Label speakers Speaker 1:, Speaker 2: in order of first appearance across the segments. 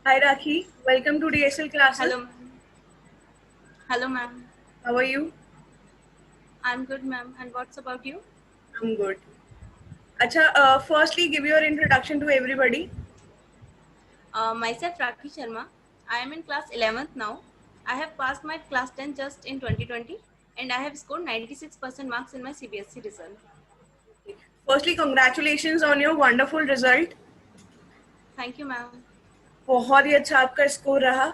Speaker 1: Hi Rakhi, welcome to DSL classes.
Speaker 2: Hello, ma'am. Hello, ma'am.
Speaker 1: How are you?
Speaker 2: I'm good, ma'am. And what's about you?
Speaker 1: I'm good. Acha, firstly, give your introduction to everybody.
Speaker 2: Myself, Rakhi Sharma. I am in class 11th now. I have passed my class 10 just in 2020 and I have scored 96% marks in my CBSE result.
Speaker 1: Firstly, congratulations on your wonderful result.
Speaker 2: Thank you, ma'am.
Speaker 1: बहुत ही अच्छा आपका score रहा.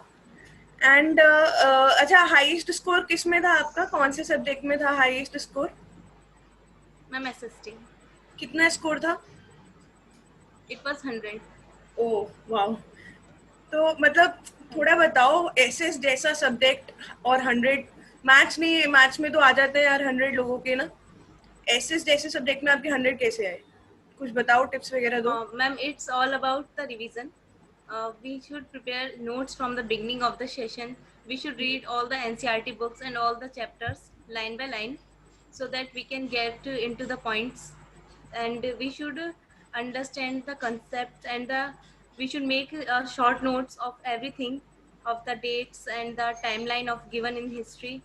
Speaker 1: And अच्छा, highest score किस में था आपका? कौन से सब्जेक्ट में था हाईएस्ट स्कोर?
Speaker 2: Ma'am, assisting.
Speaker 1: कितना स्कोर था?
Speaker 2: It was 100.
Speaker 1: ओह वाह. तो मतलब
Speaker 2: Thank
Speaker 1: थोड़ा
Speaker 2: you.
Speaker 1: बताओ, एसएस जैसा सब्जेक्ट और 100 मैथ्स नहीं, मैथ्स में तो आ जाते हैं यार 100 लोगों के ना. एसएस जैसे सब्जेक्ट में आपके 100 कैसे आए? कुछ बताओ, टिप्स वगैरह दो.
Speaker 2: Ma'am, it's all about the revision. We should prepare notes from the beginning of the session. We should read all the NCRT books and all the chapters line by line so that we can get into the points. And we should understand the concepts and we should make short notes of everything, of the dates and the timeline of given in history.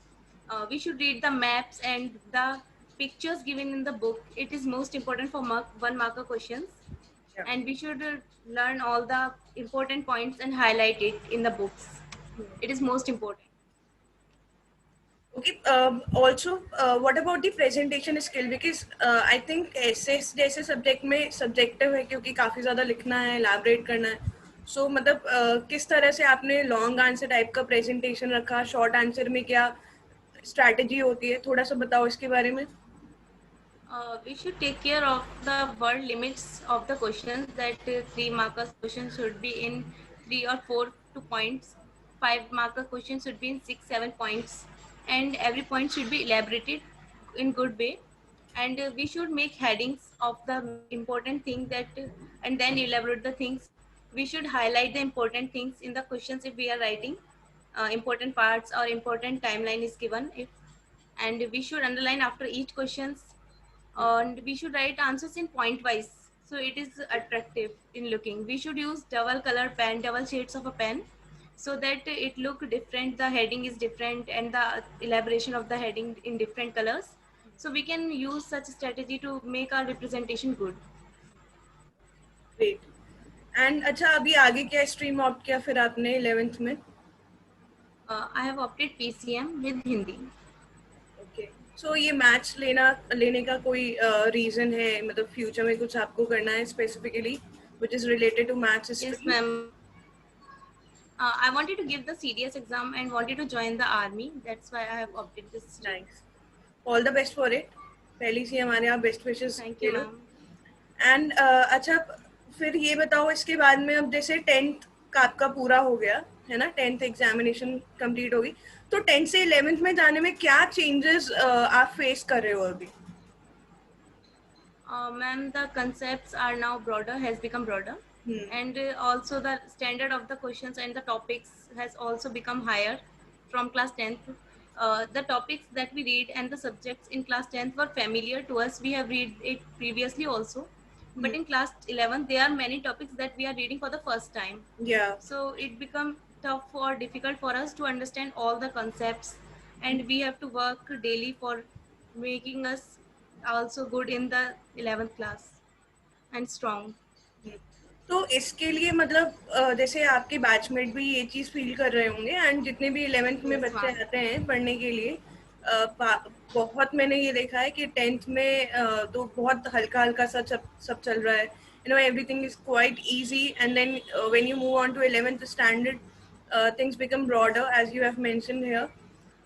Speaker 2: We should read the maps and the pictures given in the book. It is most important for one marker questions,
Speaker 1: Yeah.
Speaker 2: and we should learn all the important points and highlight it in the books. It is most important.
Speaker 1: Okay. Also, what about the presentation skill? Because I think SS जैसे subject में subjective है, क्योंकि काफी ज्यादा लिखना है, elaborate करना है. So मतलब किस तरह से आपने लॉन्ग आंसर टाइप का प्रेजेंटेशन रखा? शॉर्ट आंसर में क्या स्ट्रैटेजी होती है? थोड़ा सा बताओ इसके बारे में.
Speaker 2: We should take care of the word limits of the questions, that 3 markers question should be in 3 or 4 2 points, 5 marker question should be in 6 7 points, and every point should be elaborated in good way. And we should make headings of the important thing that and then elaborate the things. We should highlight the important things in the questions if we are writing important parts or important timeline is given if, and we should underline after each questions, and we should write answers in point wise so it is attractive in looking. We should use double color pen, double shades of a pen, so that it look different, the heading is different and the elaboration of the heading in different colors, so we can use such a strategy to make our representation good.
Speaker 1: Great. And अच्छा, अभी आगे क्या stream opt किया फिर आपने 11th में?
Speaker 2: I have opted PCM with Hindi.
Speaker 1: Okay. So ये maths लेने का कोई रीजन है? मतलब फ्यूचर में कुछ आपको करना है specifically which is related to maths
Speaker 2: Yes,
Speaker 1: stream?
Speaker 2: ma'am. I wanted to give the CDS exam and wanted to join the army. That's why I have opted this stream.
Speaker 1: Nice. All the best for it. पहली से हमारे यहाँ best wishes
Speaker 2: Thank
Speaker 1: ले
Speaker 2: you,
Speaker 1: low.
Speaker 2: ma'am.
Speaker 1: And अच्छा, फिर ये बताओ, इसके बाद में अब जैसे 10th का आपका पूरा हो गया है ना, 10th एग्जामिनेशन कंप्लीट होगी, तो 10th से 11th में जाने में क्या चेंजेस आप फेस कर रहे हो अभी?
Speaker 2: Ma'am, the concepts are now broader, has become broader, and also the standard of the questions and the topics has also become higher from class 10th. The topics that we read and the subjects in class 10th were familiar to us. We have read it previously also, but in class 11th there are many topics that we are reading for the first time.
Speaker 1: या.
Speaker 2: So it become tough or difficult for us to understand all the concepts, and we have to work daily for making us also good in the 11th class and strong.
Speaker 1: तो इसके लिए मतलब जैसे आपके batchmate भी ये चीज feel कर रहे होंगे, एंड जितने भी 11th में
Speaker 2: Yes,
Speaker 1: बच्चे
Speaker 2: ma'am.
Speaker 1: आते हैं पढ़ने के लिए, बहुत मैंने ये देखा है कि 10th में तो बहुत हल्का हल्का सा सब चल रहा है. Everything is quite easy, and then when you move on to 11th standard, things become broader as you have mentioned here.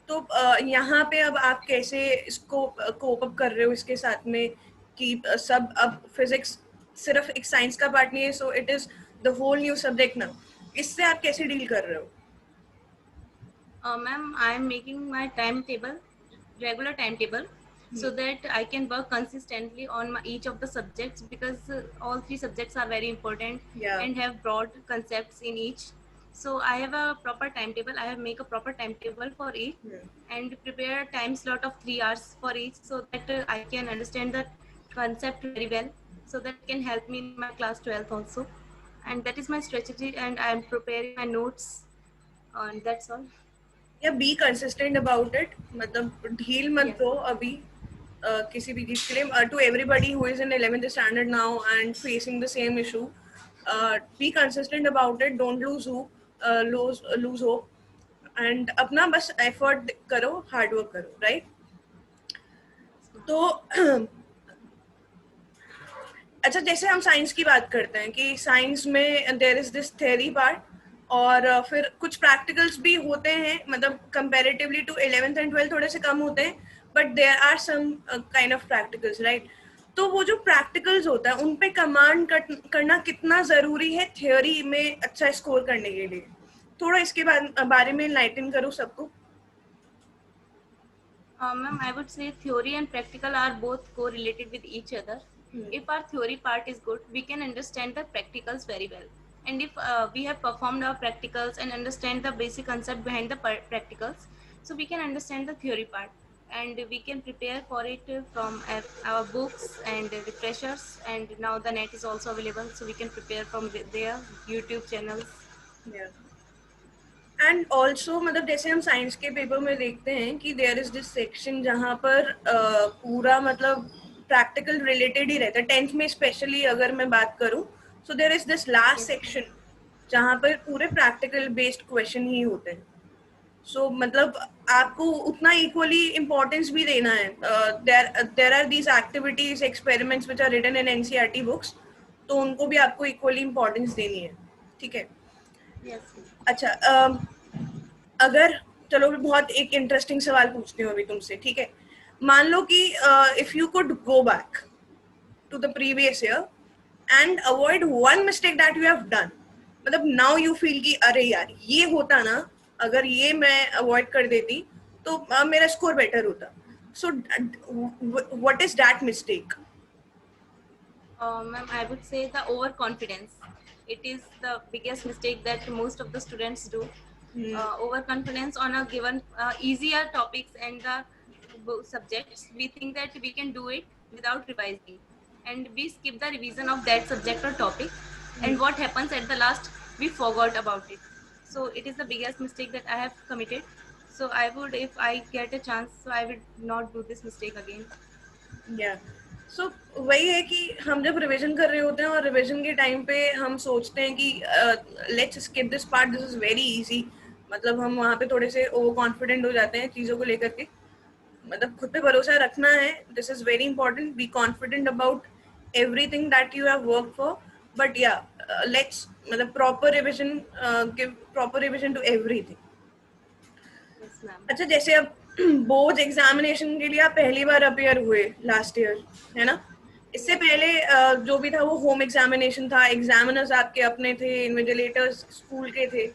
Speaker 1: तो यहाँ पे अब आप कैसे इसको कोप अप कर रहे हो इसके साथ में कि सब अब फिजिक्स सिर्फ एक साइंस का पार्ट नहीं है, so it is the whole new subject ना. इससे आप कैसे डील कर रहे हो?
Speaker 2: Ma'am, I am making my timetable, regular timetable, so that I can work consistently on each of the subjects, because all 3 subjects are very important
Speaker 1: Yeah.
Speaker 2: and have broad concepts in each. So I have a proper timetable. I have make a proper timetable for each and prepare a time slot of 3 hours for each, so that I can understand the concept very well, so that can help me in my class 12th also. and that is my strategy, and I am preparing my notes, and that's all.
Speaker 1: या B consistent about it, मतलब ढील मत
Speaker 2: Yes.
Speaker 1: दो अभी किसी भी चीज के लिए. To everybody who is in 11th standard now and facing the same issue, be consistent about it, don't lose hope and अपना बस एफर्ट करो, हार्ड वर्क करो, राइट? तो अच्छा, जैसे हम साइंस की बात करते हैं कि साइंस में there is this theory part और फिर कुछ प्रैक्टिकल्स भी होते हैं, मतलब comparatively to 11th and 12th थोड़े से कम होते हैं, but there are some kind of practicals, right? तो वो जो प्रैक्टिकल्स होता है उन पे कमांड करना कितना जरूरी है थ्योरी में अच्छा स्कोर करने के लिए? थोड़ा इसके बारे में इनलाइटन करो सबको.
Speaker 2: Ma'am, I would say theory and practical are both correlated with each other. If our theory part is good, we can understand the practicals very well. And if we have performed our practicals and understand the basic concept behind the practicals, so we can understand the theory part. And we can prepare for it from our books and refreshers. And now the net is also available, so we can prepare from their YouTube channels.
Speaker 1: Yeah. And also मतलब जैसे हम science के paper में देखते हैं कि there is this section जहाँ पर पूरा मतलब प्रैक्टिकल रिलेटेड ही रहता है. 10th में स्पेशली अगर मैं बात करूँ, so there is this last section जहाँ पर पूरे प्रैक्टिकल बेस्ड क्वेश्चन ही होते हैं. सो मतलब आपको उतना इक्वली इम्पोर्टेंस भी देना है. There are these activities, experiments which are written in NCERT books, तो उनको भी आपको इक्वली इम्पोर्टेंस देनी है, ठीक है?
Speaker 2: Yes.
Speaker 1: अच्छा, अगर चलो बहुत एक इंटरेस्टिंग सवाल पूछती हूँ अभी तुमसे, ठीक है? मान लो कि if you could go back to the previous year and avoid one mistake that you have done, मतलब नाउ यू फील कि अरे यार ये होता ना, अगर ये मैं अवॉइड कर देती तो मेरा स्कोर बेटर होता. So what is that mistake?
Speaker 2: Ma'am, I would say the overconfidence. It is the biggest mistake that most of the students do. Overconfidence on a given easier topics and the subjects. We think that we can do it without revising, and we skip the revision of that subject or topic. And what happens at the last? We forgot about it. So it is the biggest mistake that I have committed. So I would, if I get a chance, so I would not do this mistake again.
Speaker 1: या सो वही है कि हम जब revision कर रहे होते हैं और रिवीजन के टाइम पे हम सोचते हैं कि let's skip this part, this is very easy, मतलब हम वहाँ पे थोड़े से ओवर कॉन्फिडेंट हो जाते हैं चीज़ों को लेकर के. मतलब खुद पे भरोसा रखना है, this is very important. Be confident about everything that you have work for, but yeah let's मतलब proper revision, give proper revision to everything.
Speaker 2: Yes, ma'am.
Speaker 1: अच्छा, जैसे अब बोर्ड एग्जामिनेशन के लिए आप पहली बार अपियर हुए लास्ट ईयर, है ना? इससे पहले जो भी था वो होम एग्जामिनेशन था, एग्जामिनर्स आपके अपने थे, इन्विजिलेटर्स स्कूल के थे.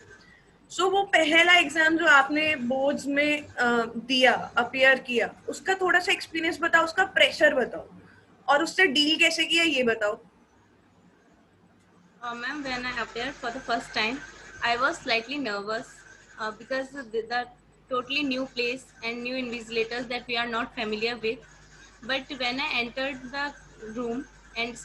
Speaker 1: सो वो पहला एग्जाम जो आपने बोर्ड्स में दिया, अपियर किया, उसका थोड़ा सा एक्सपीरियंस बताओ, उसका प्रेशर बताओ और उससे डील कैसे किया ये बताओ.
Speaker 2: Ma'am, when I appeared for the first time, I was slightly nervous because the totally new place and new invigilators that we are not familiar with. But when I entered the room and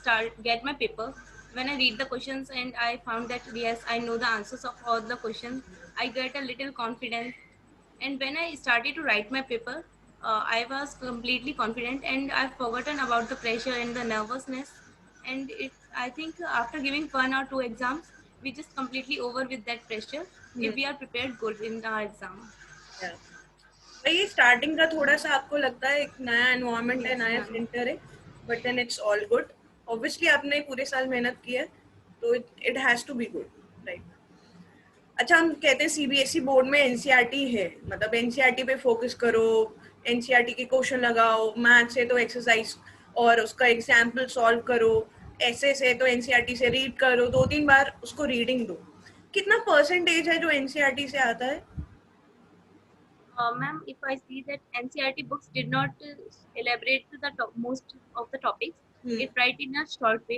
Speaker 2: get my paper, when I read the questions and I found that yes, I know the answers of all the questions, I get a little confidence. And when I started to write my paper, I was completely confident and I've forgotten about the pressure and the nervousness. And I think after giving one or two exams, we just completely over with that pressure if we are prepared good in our exam.
Speaker 1: भाई starting का थोड़ा सा आपको लगता है एक नया environment है, नया सेंटर है, but then it's all good. Obviously आपने पूरे साल मेहनत की है तो it has to be good, right? अच्छा, हम कहते हैं सीबीएसई बोर्ड में एनसीईआरटी है, मतलब एनसीईआरटी पे फोकस करो, एनसीईआरटी के क्वेश्चन लगाओ, मैथ से तो एक्सरसाइज और उसका एग्जाम्पल सॉल्व करो, ऐसे से तो एनसीईआरटी से रीड करो, 2-3 बार उसको रीडिंग दो. कितना परसेंटेज है जो एनसीईआरटी से आता है?
Speaker 2: Ma'am, if I see that NCERT books did not elaborate most of the topics, it write in a short way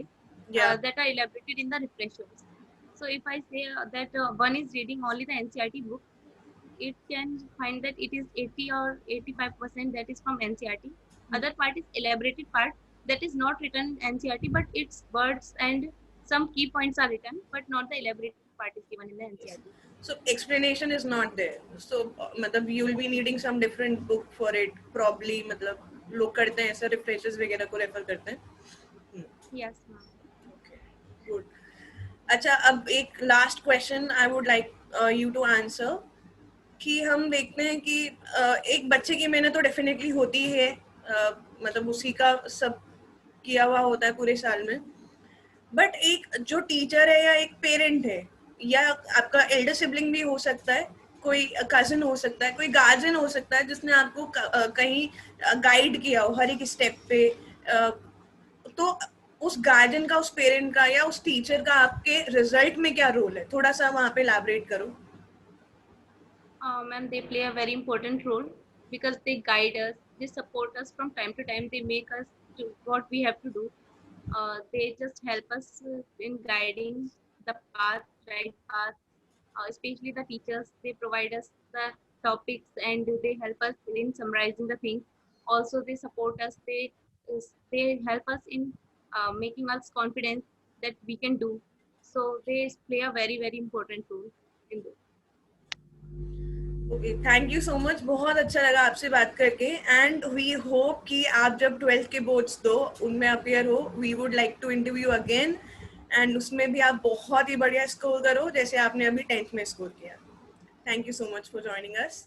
Speaker 2: that are elaborated in the refreshers. So if I say that one is reading only the NCERT book, it can find that it is 80 or 85% that is from NCERT. Other part is elaborated part that is not written in NCERT, but its words and some key points are written, but not the elaborated part is given in the NCERT.
Speaker 1: So explanation is not there. So मतलब you will be needing some different book for it probably. मतलब लोग करते हैं ऐसा refreshers वगैरह को refer करते हैं.
Speaker 2: Yes, ma'am.
Speaker 1: Okay, good. अच्छा, अब एक last question I would like you to answer. कि हम देखते हैं कि एक बच्चे की मेहनत तो डेफिनेटली होती है, मतलब उसी का सब किया हुआ होता है पूरे साल में, बट एक जो टीचर है या एक पेरेंट है या आपका एल्डर सिबलिंग भी हो सकता है, कोई कजिन हो सकता है, कोई गार्जियन हो सकता है जिसने आपको कहीं गाइड किया हो हर एक स्टेप पे, तो उस गार्जियन का, उस पेरेंट का या उस टीचर का आपके रिजल्ट में क्या रोल है, थोड़ा सा वहाँ पे एलैबोरेट करो.
Speaker 2: Ma'am, they play a very important role because they guide us, they support us from time to time, they make us do what we have to do. They just help us in guiding the path, right path. Especially the teachers, they provide us the topics and they help us in summarizing the things. Also, they support us. They help us in making us confident that we can do. So they play a very very important role in this.
Speaker 1: Okay, thank you so much. बहुत अच्छा लगा आपसे बात करके and we hope कि आप जब 12th के बोर्ड्स दो उनमें अपियर हो, we would like to interview again and उसमें भी आप बहुत ही बढ़िया स्कोर करो जैसे आपने अभी 10th में स्कोर किया. Thank you so much for joining us.